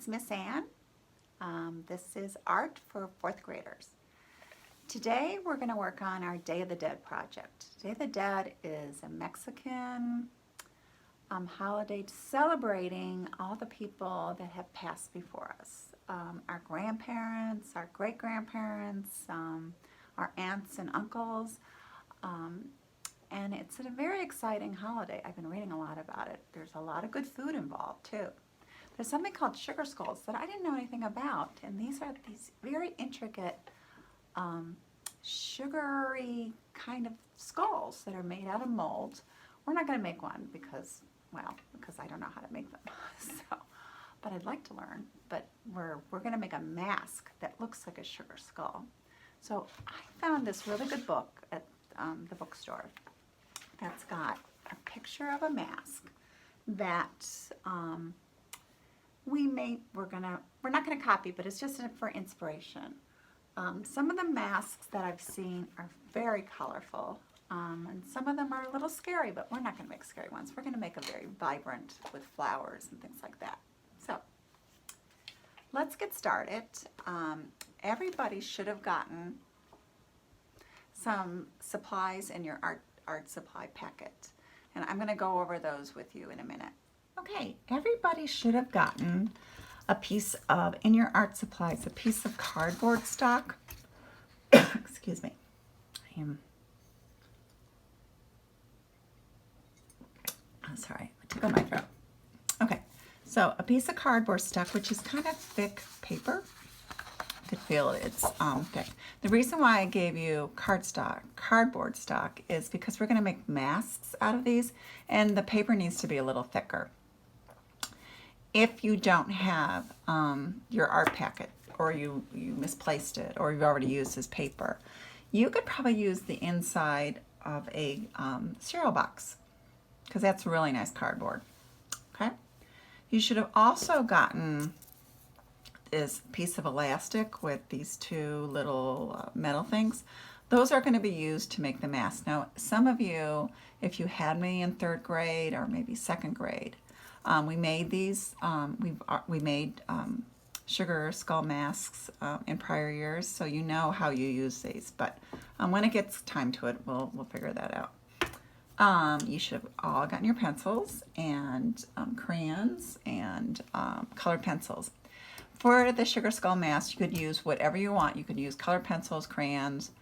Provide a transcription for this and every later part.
it's Miss Ann. This is art for fourth graders. Today we're going to work on our Day of the Dead project. Day of the Dead is a Mexican holiday celebrating all the people that have passed before us. Our grandparents, our great-grandparents, our aunts and uncles. And it's a very exciting holiday. I've been reading a lot about it. There's a lot of good food involved too. There's something called sugar skulls that I didn't know anything about, and these are these very intricate sugary kind of skulls that are made out of mold. We're not going to make one because I don't know how to make them. But I'd like to learn. But we're going to make a mask that looks like a sugar skull. So I found this really good book at the bookstore that's got a picture of a mask that we're not gonna copy, but it's just for inspiration. Some of the masks that I've seen are very colorful, and some of them are a little scary, but we're not gonna make scary ones. We're gonna make a very vibrant with flowers and things like that. So let's get started. Everybody should have gotten some supplies in your art supply packet, and I'm gonna go over those with you in a minute. Okay, everybody should have gotten a piece of, in your art supplies, a piece of cardboard stock. Excuse me. Sorry, I took out my throat. Okay, so a piece of cardboard stock, which is kind of thick paper. You could feel it's thick. The reason why I gave you cardboard stock, is because we're going to make masks out of these, and the paper needs to be a little thicker. If you don't have your art packet, or you misplaced it, or you've already used this paper, you could probably use the inside of a cereal box, because that's really nice cardboard. Okay. You should have also gotten this piece of elastic with these two little metal things. Those are going to be used to make the mask. Now, some of you, if you had me in third grade or maybe second grade, we made these. We made sugar skull masks in prior years, so you know how you use these. But when it gets time to it, we'll figure that out. You should have all gotten your pencils and crayons and colored pencils. For the sugar skull mask, you could use whatever you want. You could use colored pencils, crayons,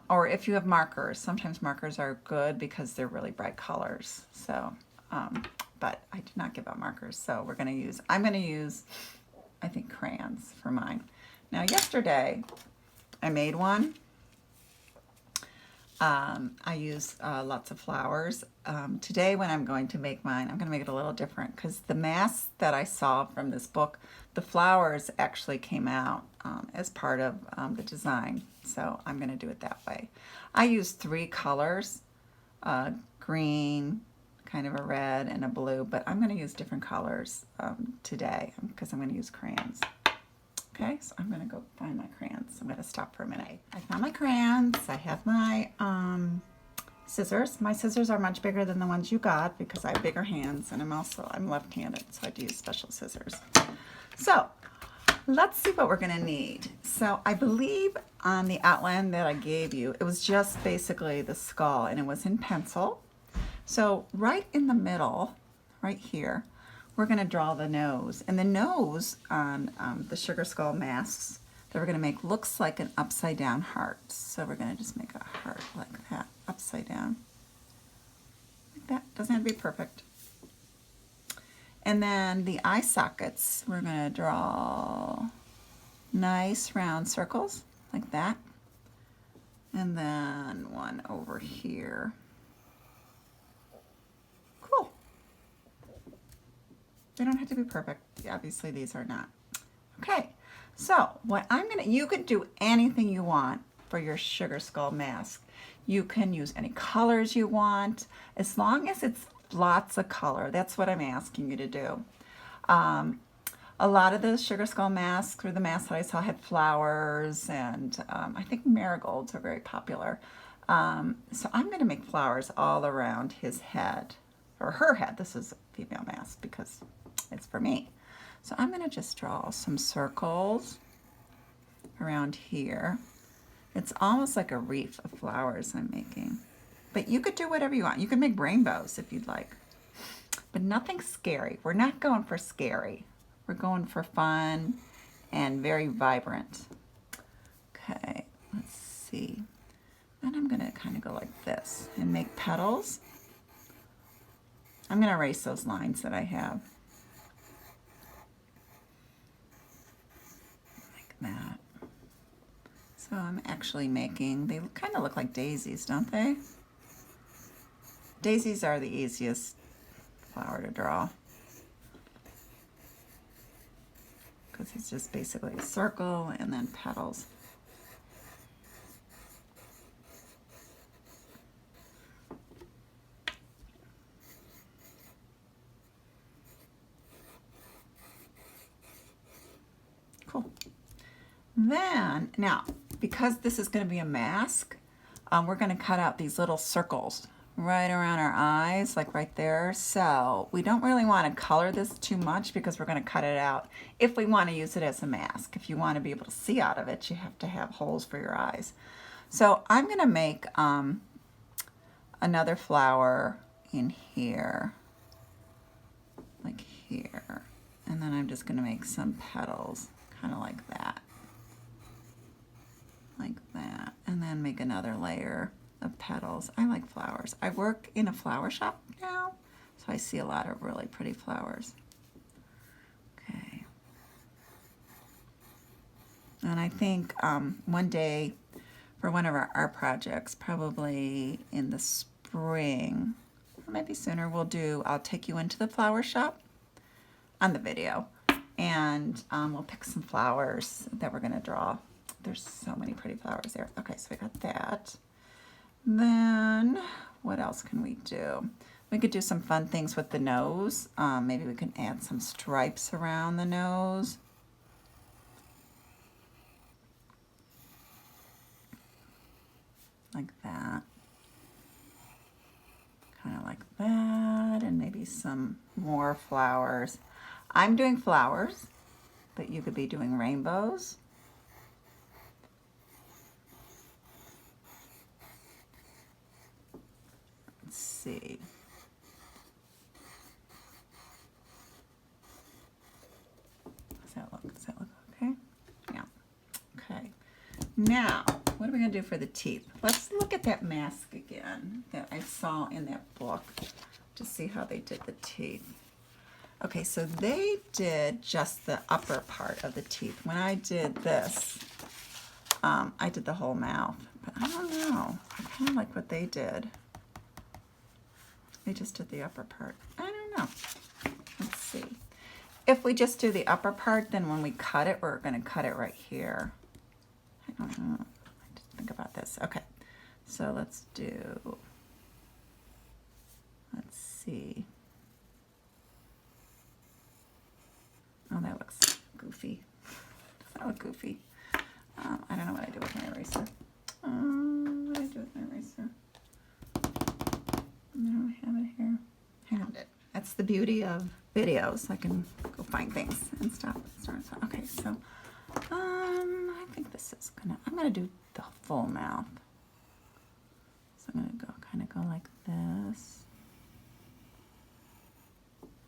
or if you have markers. Sometimes markers are good because they're really bright colors. So, but I did not give out markers. So I'm going to use, I think, crayons for mine. Now, yesterday, I made one. I used lots of flowers. Today, when I'm going to make mine, I'm going to make it a little different, because the mask that I saw from this book, the flowers actually came out as part of the design. So I'm going to do it that way. I used 3 colors, green, kind of a red, and a blue, but I'm going to use different colors today because I'm going to use crayons. Okay, so I'm going to go find my crayons. I'm going to stop for a minute. I found my crayons. I have my scissors. My scissors are much bigger than the ones you got because I have bigger hands, and I'm left-handed, so I had to use special scissors. So let's see what we're going to need. So I believe on the outline that I gave you, it was just basically the skull, and it was in pencil. So right in the middle, right here, we're going to draw the nose. And the nose on the sugar skull masks that we're going to make looks like an upside down heart. So we're going to just make a heart like that, upside down. Like that. Doesn't have to be perfect. And then the eye sockets, we're going to draw nice round circles like that. And then one over here. They don't have to be perfect. Obviously, these are not. Okay, so you could do anything you want for your sugar skull mask. You can use any colors you want, as long as it's lots of color. That's what I'm asking you to do. A lot of the sugar skull masks, or the masks that I saw, had flowers, and I think marigolds are very popular. So I'm going to make flowers all around his head, or her head. This is a female mask because it's for me. So I'm going to just draw some circles around here. It's almost like a wreath of flowers I'm making. But you could do whatever you want. You can make rainbows if you'd like. But nothing scary. We're not going for scary. We're going for fun and very vibrant. Okay, let's see. Then I'm going to kind of go like this and make petals. I'm going to erase those lines that I have. Like that. So I'm actually making, they kind of look like daisies, don't they? Daisies are the easiest flower to draw, because it's just basically a circle and then petals. Cool. Then, now, because this is going to be a mask, we're going to cut out these little circles right around our eyes, like right there. So we don't really want to color this too much because we're going to cut it out if we want to use it as a mask. If you want to be able to see out of it, you have to have holes for your eyes. So I'm going to make another flower in here, like here. And then I'm just going to make some petals, kind of like that. Like that. And then make another layer of petals. I like flowers. I work in a flower shop now, so I see a lot of really pretty flowers. Okay. And I think one day for one of our art projects, probably in the spring, or maybe sooner, I'll take you into the flower shop on the video, and we'll pick some flowers that we're going to draw. There's so many pretty flowers there. Okay, so we got that. Then what else can we do? We could do some fun things with the nose. Maybe we can add some stripes around the nose. Like that. Kind of like that, and maybe some more flowers. I'm doing flowers, but you could be doing rainbows. Let's see. Does that look okay? Yeah. Okay. Now, what are we going to do for the teeth? Let's look at that mask again that I saw in that book to see how they did the teeth. Okay, so they did just the upper part of the teeth. When I did this, I did the whole mouth. But I don't know. I kind of like what they did. They just did the upper part. I don't know. Let's see. If we just do the upper part, then when we cut it, we're going to cut it right here. I don't know. I just think about this. Okay. So let's see. Oh, that looks goofy. Does that look goofy? I don't know what I do with my eraser. What do I do with my eraser? I don't have it here. Found it. That's the beauty of videos. I can go find things and stuff. Okay, so I think this is I'm gonna do the full mouth. So I'm gonna kind of go like this,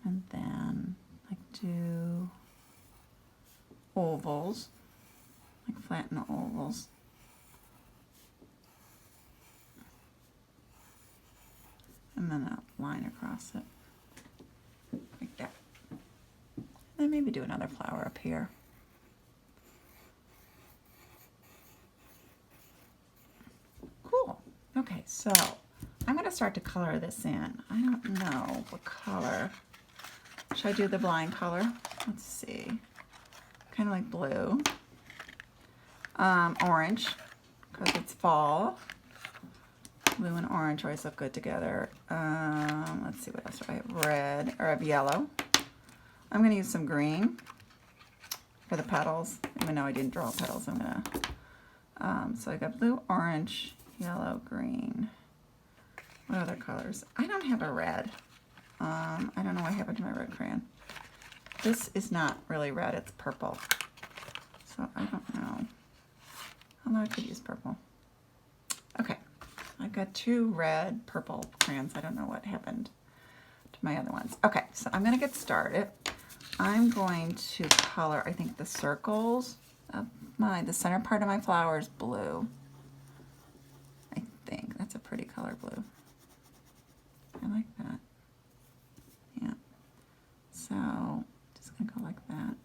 and then like do ovals, like flatten ovals. And then a line across it, like that. And then maybe do another flower up here. Cool. Okay, so I'm going to start to color this in. I don't know what color. Should I do the blind color? Let's see. Kind of like blue. Orange, because it's fall. Blue and orange always look good together. Let's see, what else do I have? Red, or I have yellow. I'm going to use some green for the petals. Even though I didn't draw petals, I'm going to. So I got blue, orange, yellow, green. What other colors? I don't have a red. I don't know what happened to my red crayon. This is not really red, it's purple. So I don't know. Although I could use purple. Okay, I've got 2 red, purple crayons. I don't know what happened to my other ones. Okay, so I'm gonna get started. I'm going to color, I think, the circles of the center part of my flower is blue. I think that's a pretty color, blue. I like that. Yeah. So just gonna go like that.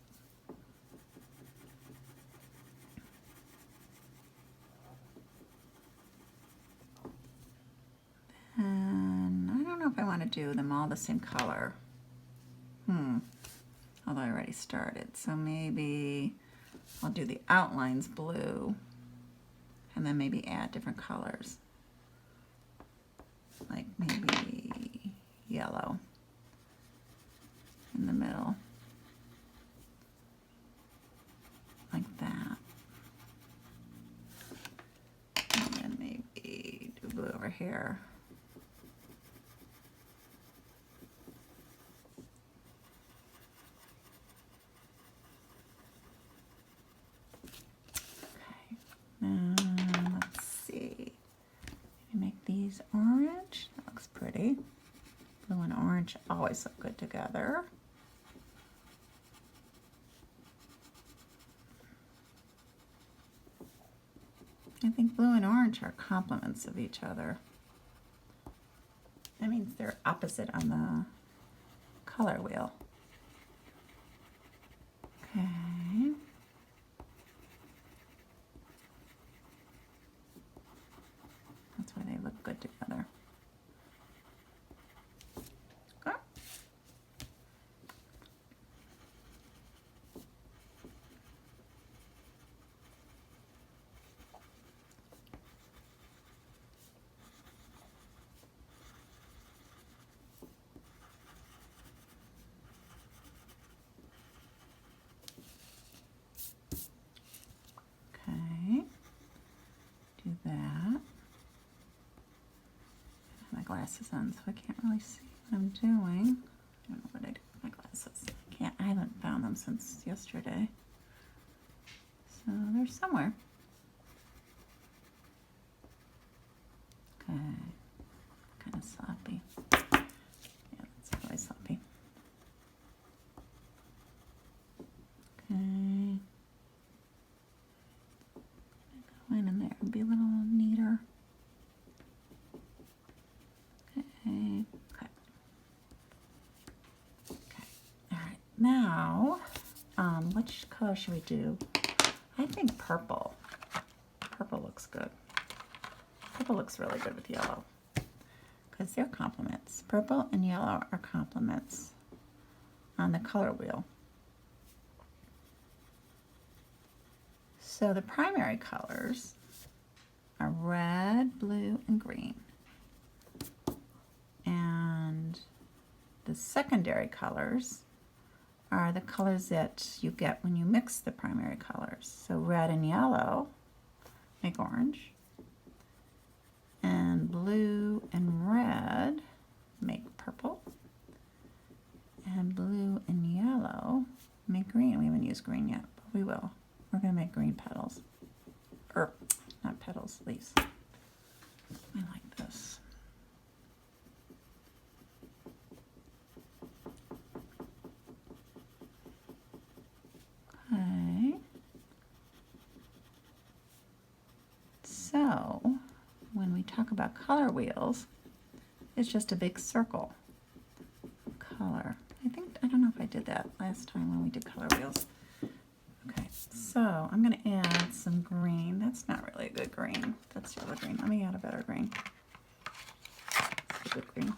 And I don't know if I want to do them all the same color. Although I already started. So maybe I'll do the outlines blue and then maybe add different colors. Like maybe yellow in the middle. Like that. And then maybe do blue over here. Let's see. Maybe make these orange. That looks pretty. Blue and orange always look good together. I think blue and orange are complements of each other. That means they're opposite on the color wheel. Okay. That's why they look good together. Okay. Okay. Do that. My glasses on, so I can't really see what I'm doing. I don't know what I do with my glasses. I haven't found them since yesterday. So they're somewhere. Okay. Kind of sloppy. Yeah, that's really sloppy. Okay. Go in there and be a little neater. Okay. All right. Now, which color should we do? I think purple. Purple looks good. Purple looks really good with yellow because they're complements. Purple and yellow are complements on the color wheel. So the primary colors are red, blue, and green. And the secondary colors are the colors that you get when you mix the primary colors. So red and yellow make orange, and blue and red make purple, and blue and yellow make green. We haven't used green yet, but we will. We're going to make green petals. Or, not petals, leaves. I like this. Okay. So, when we talk about color wheels, it's just a big circle of color. I don't know if I did that last time when we did color wheels. Okay, so I'm going to add some green. That's not really a good green. That's yellow green. Let me add a better green. That's a good green.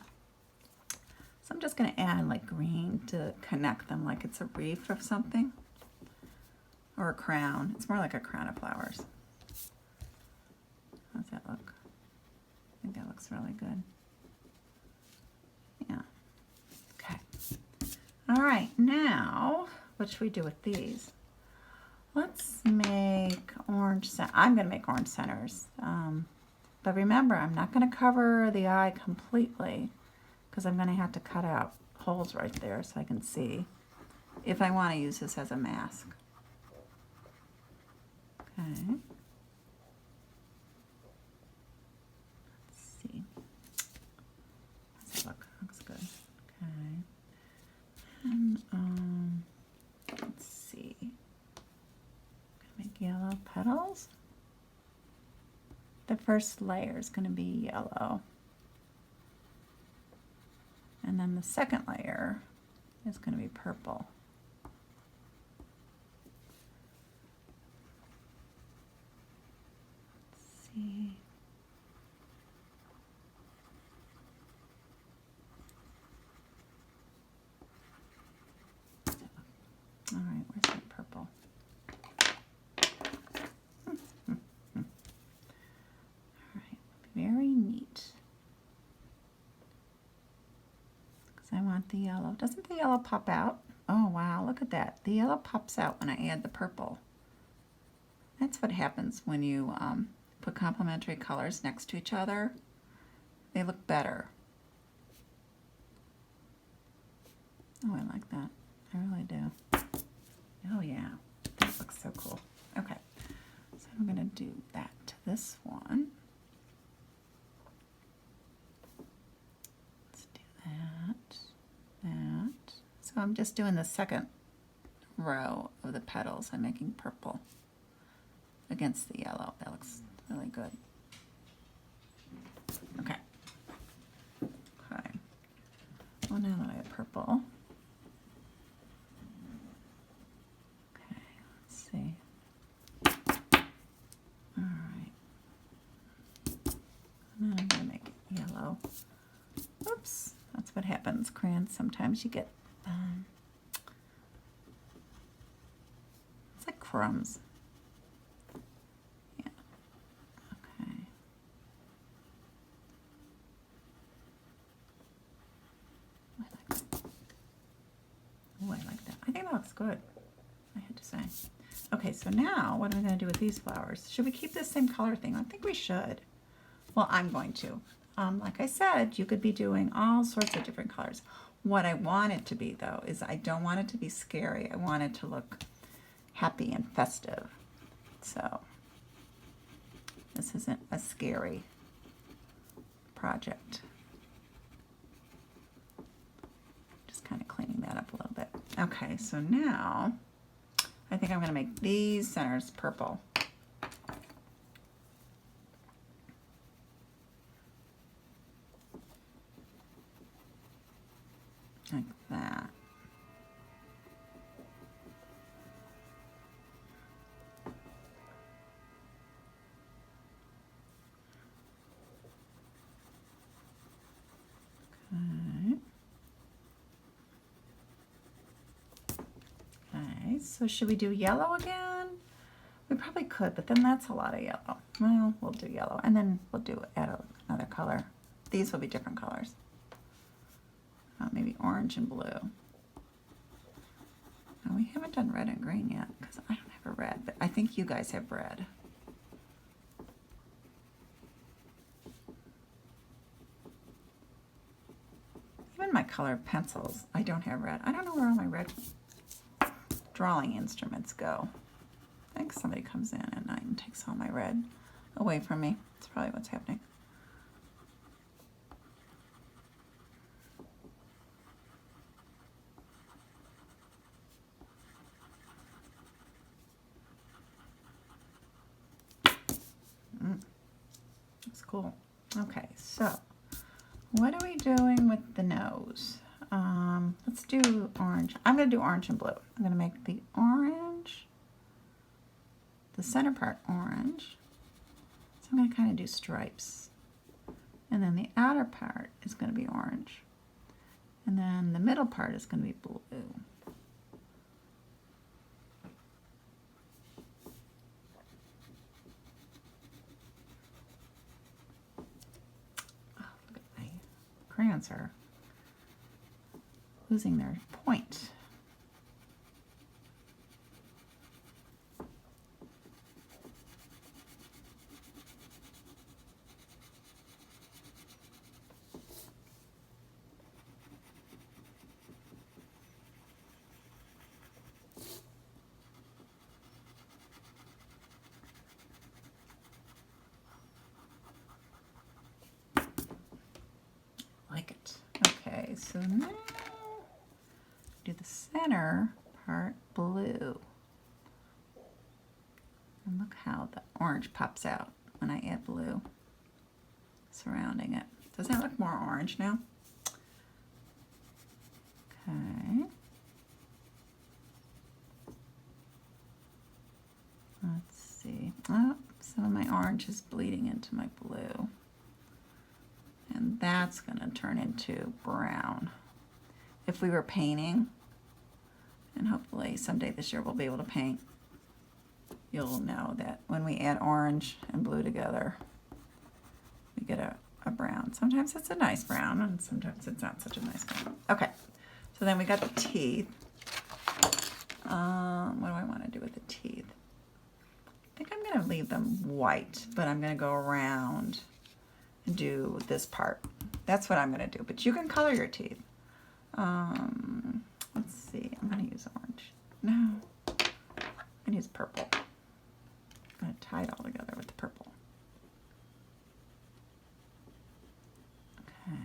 So I'm just going to add like green to connect them like it's a wreath of something. Or a crown. It's more like a crown of flowers. How's that look? I think that looks really good. Yeah. Okay. All right, now what should we do with these? Let's make orange. I'm going to make orange centers. But remember, I'm not going to cover the eye completely because I'm going to have to cut out holes right there so I can see if I want to use this as a mask. Okay. Let's see. How's that look? Looks good. Okay. And let's see. Gonna make yellow petals. The first layer is going to be yellow. And then the second layer is going to be purple. Let's see. All right, where's that purple? Very neat. Because I want the yellow. Doesn't the yellow pop out? Oh wow, look at that. The yellow pops out when I add the purple. That's what happens when you put complementary colors next to each other. They look better. Oh, I like that. I really do. Oh yeah, that looks so cool. Okay, so I'm going to do that to this one. That. So I'm just doing the second row of the petals. I'm making purple against the yellow. That looks really good. Okay. Okay. Well, now that I have purple. Okay, let's see. All right. And then I'm going to make it yellow. Oops. That's what happens. Crayons, sometimes you get, it's like crumbs. Yeah. Okay. I like that. Oh, I like that. I think that looks good, I had to say. Okay, so now what am I going to do with these flowers? Should we keep this same color thing? I think we should. Well, I'm going to. Like I said, you could be doing all sorts of different colors. What I want it to be, though, is I don't want it to be scary. I want it to look happy and festive. So this isn't a scary project. Just kind of cleaning that up a little bit. Okay, so now I think I'm going to make these centers purple. Like that. Okay. Okay, so should we do yellow again? We probably could, but then that's a lot of yellow. Well, we'll do yellow, and then we'll add another color. These will be different colors. Maybe orange and blue. Now, we haven't done red and green yet because I don't have a red, but I think you guys have red. Even my color pencils, I don't have red. I don't know where all my red drawing instruments go. I think somebody comes in at night and takes all my red away from me. That's probably what's happening. That's cool. Okay, so what are we doing with the nose? Let's do orange. I'm going to do orange and blue. I'm going to make the orange, the center part orange. So I'm going to kind of do stripes. And then the outer part is going to be orange. And then the middle part is going to be blue. Oh, look at my crayons are losing their point. So now do the center part blue. And look how the orange pops out when I add blue surrounding it. Doesn't it look more orange now? Okay. Let's see. Oh, some of my orange is bleeding into my blue. And that's going to turn into brown. If we were painting, and hopefully someday this year we'll be able to paint, you'll know that when we add orange and blue together, we get a brown. Sometimes it's a nice brown, and sometimes it's not such a nice brown. Okay, so then we got the teeth. What do I want to do with the teeth? I think I'm going to leave them white, but I'm going to go around and do this part. That's what I'm going to do, but you can color your teeth. Let's see, I'm going to use orange. No, I'm going to use purple. I'm going to tie it all together with the purple. Okay.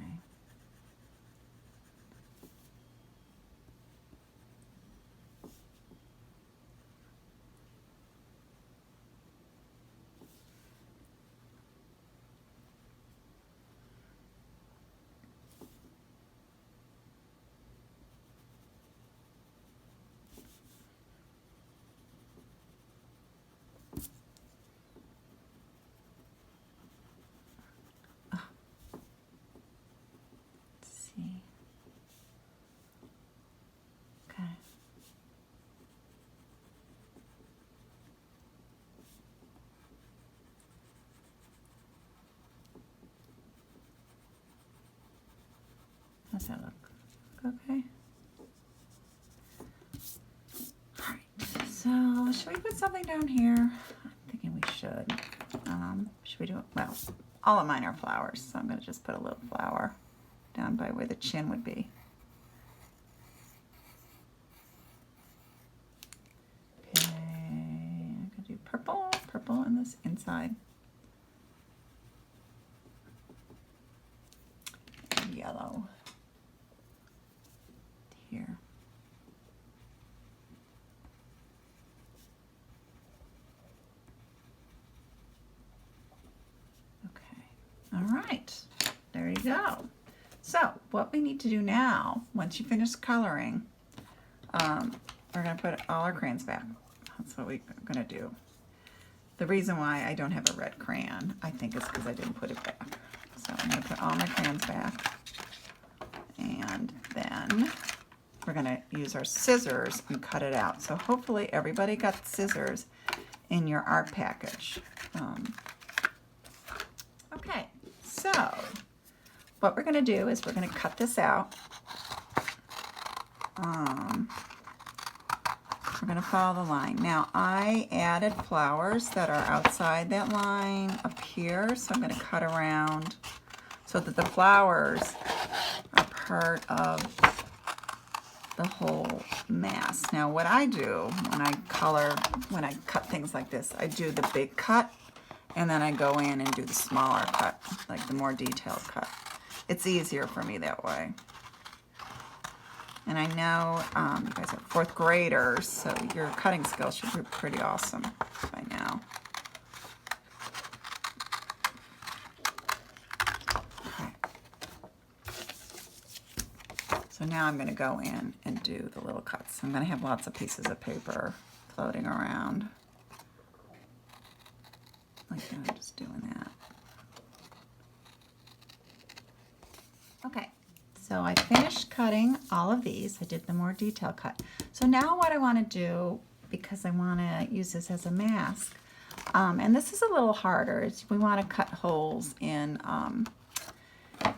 Okay. How's that look? Okay. All right. So should we put something down here? I'm thinking we should. Should we do it? Well, all of mine are flowers, so I'm going to just put a little flower down by where the chin would be. Okay, I'm going to do purple on this inside. And yellow here. Okay, all right, there you go. So what we need to do now, once you finish coloring, we're going to put all our crayons back. That's what we're going to do. The reason why I don't have a red crayon, I think, is because I didn't put it back. So I'm going to put all my crayons back. And then we're going to use our scissors and cut it out. So hopefully everybody got scissors in your art package. Okay, so what we're going to do is we're going to cut this out. We're going to follow the line. Now, I added flowers that are outside that line up here, so I'm going to cut around so that the flowers are part of the whole mass. Now, what I do when I cut things like this, I do the big cut, and then I go in and do the smaller cut, like the more detailed cut. It's easier for me that way. And I know you guys are fourth graders, so your cutting skills should be pretty awesome by now. Okay. So now I'm going to go in and do the little cuts. I'm going to have lots of pieces of paper floating around. Like that, I'm just doing that. Okay. So I finished cutting all of these. I did the more detailed cut. So now what I want to do, because I want to use this as a mask, and this is a little harder, is we want to cut holes in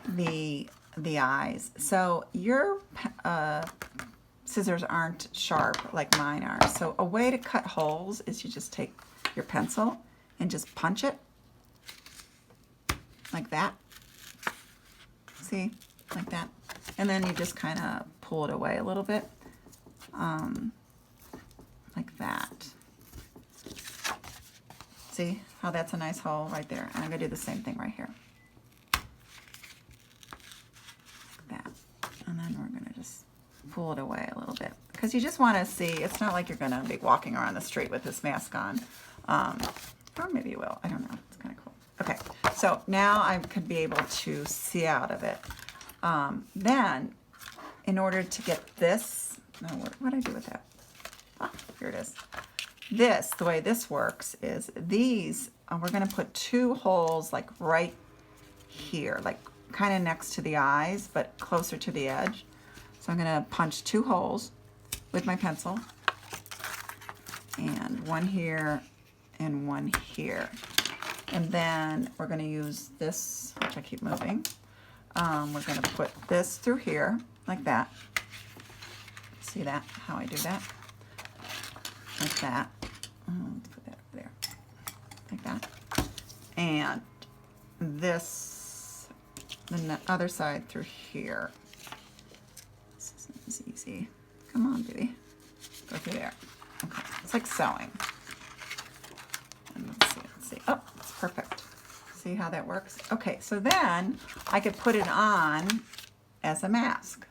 the eyes. So your scissors aren't sharp like mine are. So a way to cut holes is you just take your pencil and just punch it like that. See? Like that. And then you just kind of pull it away a little bit. Like that. See how that's a nice hole right there? And I'm going to do the same thing right here. Like that. And then pull it away a little bit because you just want to see. It's not like you're going to be walking around the street with this mask on. Or maybe you will. I don't know. It's kind of cool. Okay, so now I could be able to see out of it. Then, in order to get this, what did I do with that? Ah, here it is. This, the way this works is these, we're going to put 2 holes like right here, like kind of next to the eyes, but closer to the edge. So I'm going to punch 2 holes with my pencil, and 1 here and 1 here. And then we're going to use this, which I keep moving. We're going to put this through here, like that. See that, how I do that? Like that. Let's put that over there. Like that. And this, the other side through here. This isn't as easy. Come on, baby. Go through there. Okay, it's like sewing. And let's see. Oh, it's perfect. See how that works? Okay, so then I could put it on as a mask.